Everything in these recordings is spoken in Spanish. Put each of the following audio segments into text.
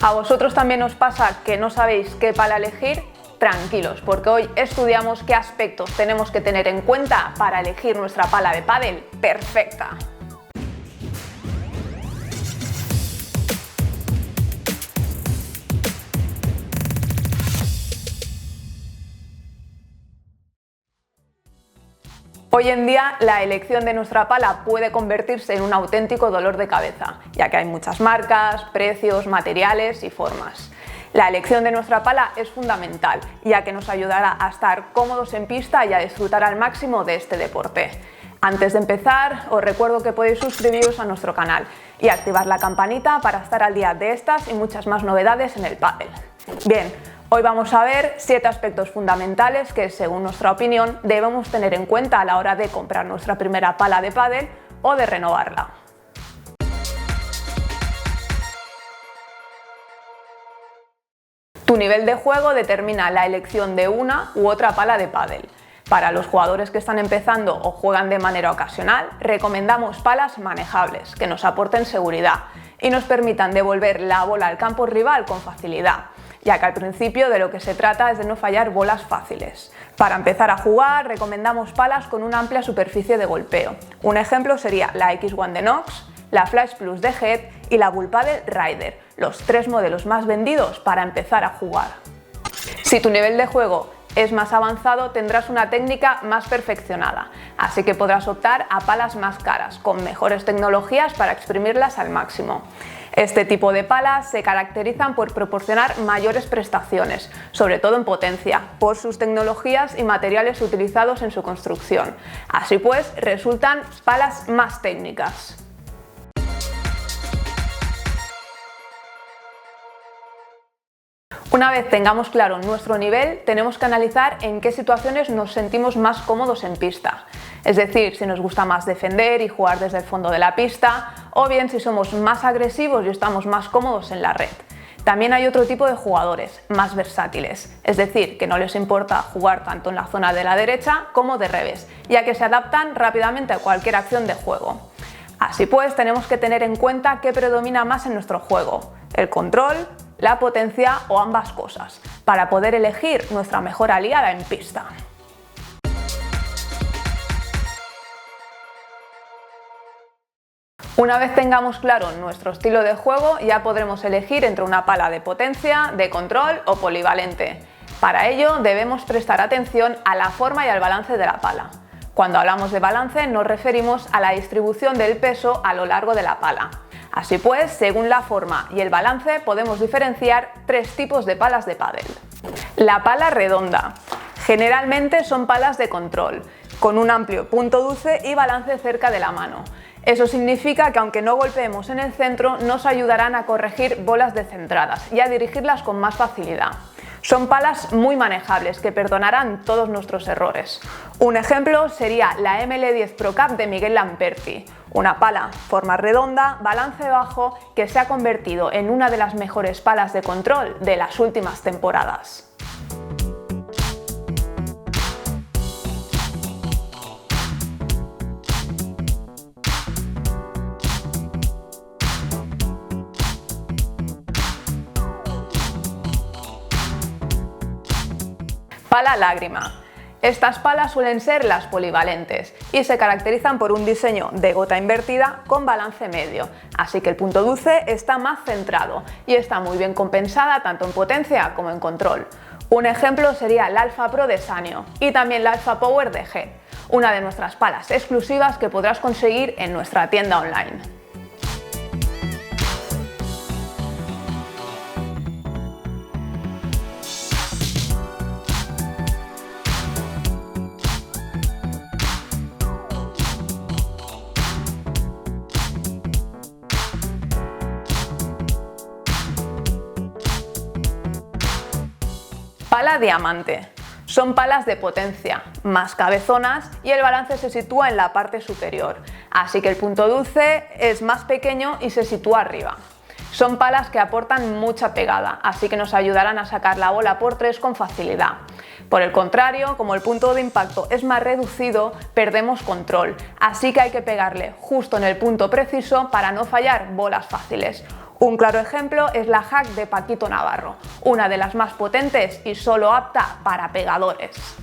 ¿A vosotros también os pasa que no sabéis qué pala elegir? Tranquilos, porque hoy estudiamos qué aspectos tenemos que tener en cuenta para elegir nuestra pala de pádel perfecta. Hoy en día la elección de nuestra pala puede convertirse en un auténtico dolor de cabeza, ya que hay muchas marcas, precios, materiales y formas. La elección de nuestra pala es fundamental, ya que nos ayudará a estar cómodos en pista y a disfrutar al máximo de este deporte. Antes de empezar, os recuerdo que podéis suscribiros a nuestro canal y activar la campanita para estar al día de estas y muchas más novedades en el pádel. Bien, hoy vamos a ver 7 aspectos fundamentales que, según nuestra opinión, debemos tener en cuenta a la hora de comprar nuestra primera pala de pádel o de renovarla. Tu nivel de juego determina la elección de una u otra pala de pádel. Para los jugadores que están empezando o juegan de manera ocasional, recomendamos palas manejables, que nos aporten seguridad y nos permitan devolver la bola al campo rival con facilidad, ya que al principio de lo que se trata es de no fallar bolas fáciles. Para empezar a jugar, recomendamos palas con una amplia superficie de golpeo. Un ejemplo sería la X1 de Nox, la Flash Plus de Head y la Bull Padel Rider, los 3 modelos más vendidos para empezar a jugar. Si tu nivel de juego es más avanzado, tendrás una técnica más perfeccionada, así que podrás optar a palas más caras, con mejores tecnologías para exprimirlas al máximo. Este tipo de palas se caracterizan por proporcionar mayores prestaciones, sobre todo en potencia, por sus tecnologías y materiales utilizados en su construcción. Así pues, resultan palas más técnicas. Una vez tengamos claro nuestro nivel, tenemos que analizar en qué situaciones nos sentimos más cómodos en pista. Es decir, si nos gusta más defender y jugar desde el fondo de la pista, o bien si somos más agresivos y estamos más cómodos en la red. También hay otro tipo de jugadores, más versátiles, es decir, que no les importa jugar tanto en la zona de la derecha como de revés, ya que se adaptan rápidamente a cualquier acción de juego. Así pues, tenemos que tener en cuenta qué predomina más en nuestro juego: el control, la potencia o ambas cosas, para poder elegir nuestra mejor aliada en pista. Una vez tengamos claro nuestro estilo de juego, ya podremos elegir entre una pala de potencia, de control o polivalente. Para ello debemos prestar atención a la forma y al balance de la pala. Cuando hablamos de balance nos referimos a la distribución del peso a lo largo de la pala. Así pues, según la forma y el balance podemos diferenciar 3 tipos de palas de pádel. La pala redonda. Generalmente son palas de control, con un amplio punto dulce y balance cerca de la mano. Eso significa que aunque no golpeemos en el centro, nos ayudarán a corregir bolas descentradas y a dirigirlas con más facilidad. Son palas muy manejables que perdonarán todos nuestros errores. Un ejemplo sería la ML10 Pro Cup de Miguel Lamperti, una pala forma redonda, balance bajo, que se ha convertido en una de las mejores palas de control de las últimas temporadas. Pala lágrima. Estas palas suelen ser las polivalentes y se caracterizan por un diseño de gota invertida con balance medio, así que el punto dulce está más centrado y está muy bien compensada tanto en potencia como en control. Un ejemplo sería la Alpha Pro de Sanyo y también la Alpha Power de Head, una de nuestras palas exclusivas que podrás conseguir en nuestra tienda online. Pala diamante. Son palas de potencia, más cabezonas y el balance se sitúa en la parte superior, así que el punto dulce es más pequeño y se sitúa arriba. Son palas que aportan mucha pegada, así que nos ayudarán a sacar la bola por 3 con facilidad. Por el contrario, como el punto de impacto es más reducido, perdemos control, así que hay que pegarle justo en el punto preciso para no fallar bolas fáciles. Un claro ejemplo es la Hack de Paquito Navarro, una de las más potentes y solo apta para pegadores.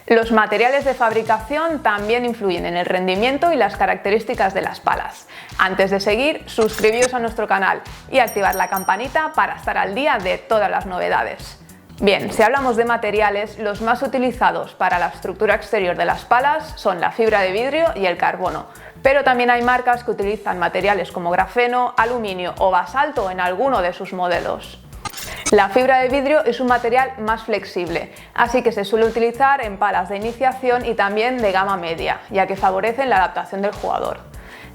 Los materiales de fabricación también influyen en el rendimiento y las características de las palas. Antes de seguir, suscribíos a nuestro canal y activar la campanita para estar al día de todas las novedades. Bien, si hablamos de materiales, los más utilizados para la estructura exterior de las palas son la fibra de vidrio y el carbono, pero también hay marcas que utilizan materiales como grafeno, aluminio o basalto en alguno de sus modelos. La fibra de vidrio es un material más flexible, así que se suele utilizar en palas de iniciación y también de gama media, ya que favorecen la adaptación del jugador.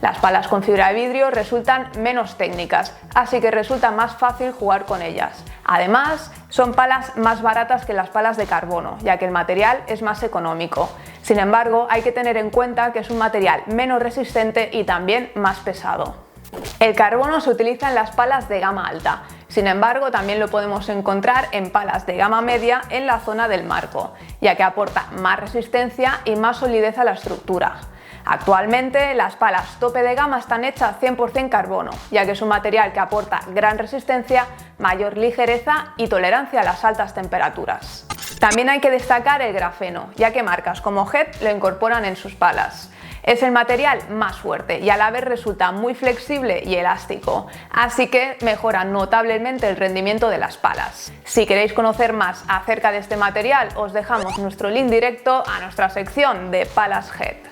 Las palas con fibra de vidrio resultan menos técnicas, así que resulta más fácil jugar con ellas. Además, son palas más baratas que las palas de carbono, ya que el material es más económico. Sin embargo, hay que tener en cuenta que es un material menos resistente y también más pesado. El carbono se utiliza en las palas de gama alta. Sin embargo, también lo podemos encontrar en palas de gama media en la zona del marco, ya que aporta más resistencia y más solidez a la estructura. Actualmente, las palas tope de gama están hechas 100% carbono, ya que es un material que aporta gran resistencia, mayor ligereza y tolerancia a las altas temperaturas. También hay que destacar el grafeno, ya que marcas como Head lo incorporan en sus palas. Es el material más fuerte y a la vez resulta muy flexible y elástico, así que mejora notablemente el rendimiento de las palas. Si queréis conocer más acerca de este material, os dejamos nuestro link directo a nuestra sección de palas Head.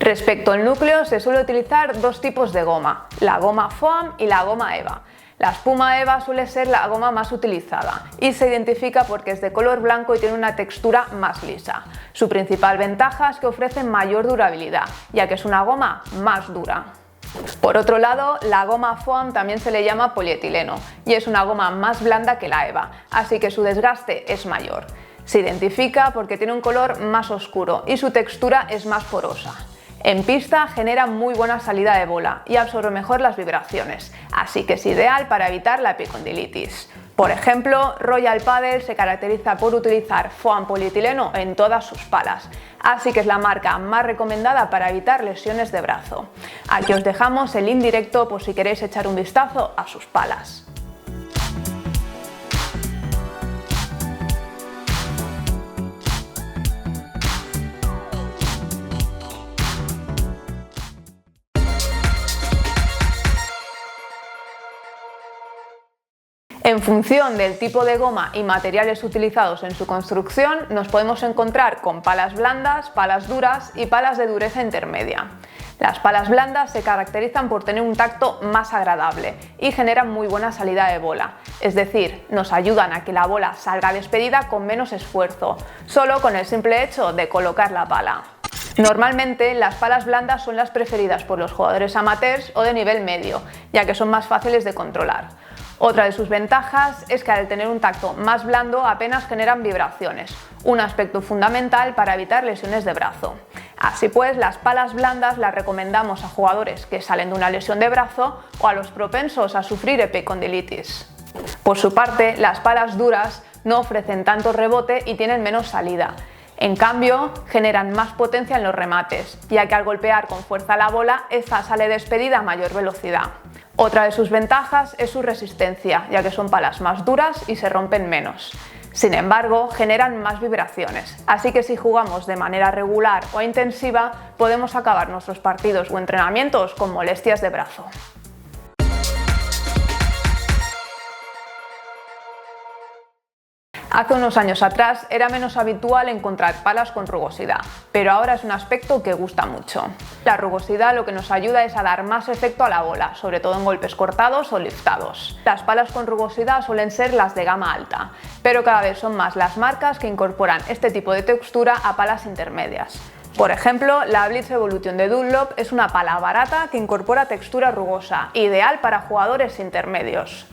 Respecto al núcleo, se suele utilizar dos tipos de goma, la goma Foam y la goma EVA. La espuma EVA suele ser la goma más utilizada y se identifica porque es de color blanco y tiene una textura más lisa. Su principal ventaja es que ofrece mayor durabilidad, ya que es una goma más dura. Por otro lado, la goma Foam también se le llama polietileno y es una goma más blanda que la EVA, así que su desgaste es mayor. Se identifica porque tiene un color más oscuro y su textura es más porosa. En pista genera muy buena salida de bola y absorbe mejor las vibraciones, así que es ideal para evitar la epicondilitis. Por ejemplo, Royal Padel se caracteriza por utilizar foam polietileno en todas sus palas, así que es la marca más recomendada para evitar lesiones de brazo. Aquí os dejamos el link directo por si queréis echar un vistazo a sus palas. En función del tipo de goma y materiales utilizados en su construcción, nos podemos encontrar con palas blandas, palas duras y palas de dureza intermedia. Las palas blandas se caracterizan por tener un tacto más agradable y generan muy buena salida de bola, es decir, nos ayudan a que la bola salga despedida con menos esfuerzo, solo con el simple hecho de colocar la pala. Normalmente las palas blandas son las preferidas por los jugadores amateurs o de nivel medio, ya que son más fáciles de controlar. Otra de sus ventajas es que al tener un tacto más blando apenas generan vibraciones, un aspecto fundamental para evitar lesiones de brazo. Así pues, las palas blandas las recomendamos a jugadores que salen de una lesión de brazo o a los propensos a sufrir epicondilitis. Por su parte, las palas duras no ofrecen tanto rebote y tienen menos salida. En cambio, generan más potencia en los remates, ya que al golpear con fuerza la bola, esta sale despedida a mayor velocidad. Otra de sus ventajas es su resistencia, ya que son palas más duras y se rompen menos. Sin embargo, generan más vibraciones, así que si jugamos de manera regular o intensiva, podemos acabar nuestros partidos o entrenamientos con molestias de brazo. Hace unos años atrás era menos habitual encontrar palas con rugosidad, pero ahora es un aspecto que gusta mucho. La rugosidad lo que nos ayuda es a dar más efecto a la bola, sobre todo en golpes cortados o liftados. Las palas con rugosidad suelen ser las de gama alta, pero cada vez son más las marcas que incorporan este tipo de textura a palas intermedias. Por ejemplo, la Blitz Evolution de Dunlop es una pala barata que incorpora textura rugosa, ideal para jugadores intermedios.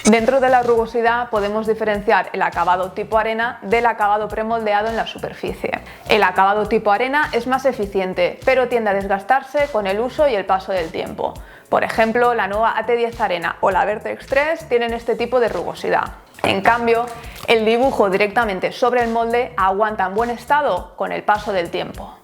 Dentro de la rugosidad podemos diferenciar el acabado tipo arena del acabado premoldeado en la superficie. El acabado tipo arena es más eficiente, pero tiende a desgastarse con el uso y el paso del tiempo. Por ejemplo, la nueva AT10 Arena o la Vertex 3 tienen este tipo de rugosidad. En cambio, el dibujo directamente sobre el molde aguanta en buen estado con el paso del tiempo.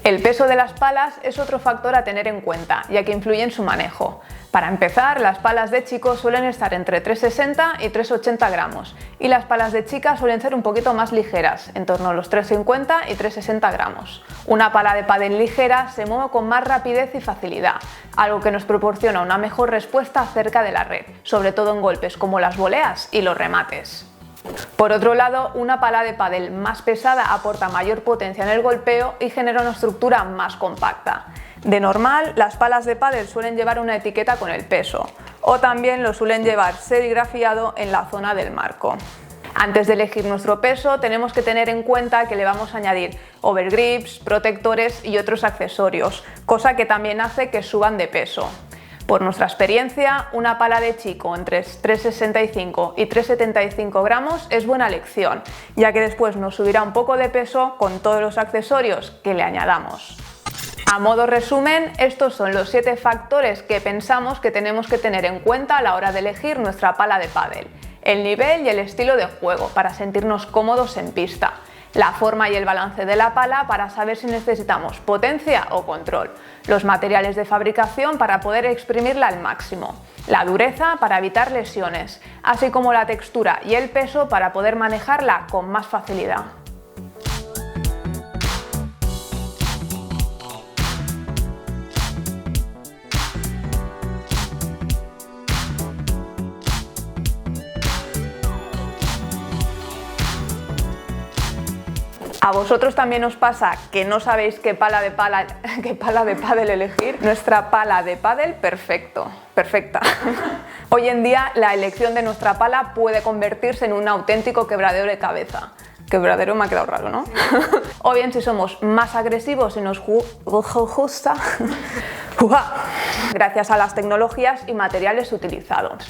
El peso de las palas es otro factor a tener en cuenta, ya que influye en su manejo. Para empezar, las palas de chico suelen estar entre 360 y 380 gramos y las palas de chica suelen ser un poquito más ligeras, en torno a los 350 y 360 gramos. Una pala de pádel ligera se mueve con más rapidez y facilidad, algo que nos proporciona una mejor respuesta cerca de la red, sobre todo en golpes como las voleas y los remates. Por otro lado, una pala de pádel más pesada aporta mayor potencia en el golpeo y genera una estructura más compacta. De normal, las palas de pádel suelen llevar una etiqueta con el peso, o también lo suelen llevar serigrafiado en la zona del marco. Antes de elegir nuestro peso, tenemos que tener en cuenta que le vamos a añadir overgrips, protectores y otros accesorios, cosa que también hace que suban de peso. Por nuestra experiencia, una pala de chico entre 365 y 375 gramos es buena elección, ya que después nos subirá un poco de peso con todos los accesorios que le añadamos. A modo resumen, estos son los 7 factores que pensamos que tenemos que tener en cuenta a la hora de elegir nuestra pala de pádel. El nivel y el estilo de juego para sentirnos cómodos en pista. La forma y el balance de la pala para saber si necesitamos potencia o control, los materiales de fabricación para poder exprimirla al máximo, la dureza para evitar lesiones, así como la textura y el peso para poder manejarla con más facilidad. ¿A vosotros también os pasa que no sabéis qué pala de pádel elegir? Nuestra pala de pádel perfecta. Hoy en día la elección de nuestra pala puede convertirse en un auténtico quebradero de cabeza. Quebradero me ha quedado raro, ¿no? O bien si somos más agresivos y nos gusta, gracias a las tecnologías y materiales utilizados.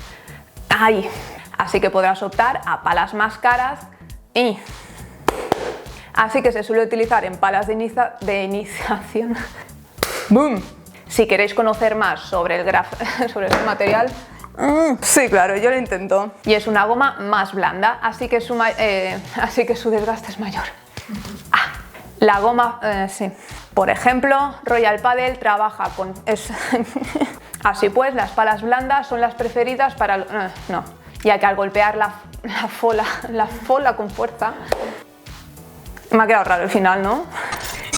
Así que podrás optar a palas más caras y... Así que se suele utilizar en palas de iniciación. ¡Boom! Si queréis conocer más sobre este material, sí, claro, yo lo intento. Y es una goma más blanda, así que su desgaste es mayor. La goma, sí. Por ejemplo, Royal Pádel trabaja con... Así pues, las palas blandas son las preferidas para... ya que al golpear la fola con fuerza... Me ha quedado raro el final, ¿no?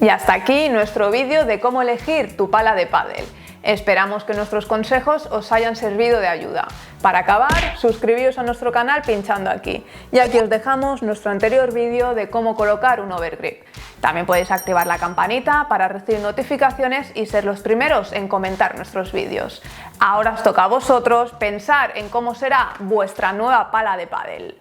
Y hasta aquí nuestro vídeo de cómo elegir tu pala de pádel. Esperamos que nuestros consejos os hayan servido de ayuda. Para acabar, suscribíos a nuestro canal pinchando aquí. Y aquí os dejamos nuestro anterior vídeo de cómo colocar un overgrip. También podéis activar la campanita para recibir notificaciones y ser los primeros en comentar nuestros vídeos. Ahora os toca a vosotros pensar en cómo será vuestra nueva pala de pádel.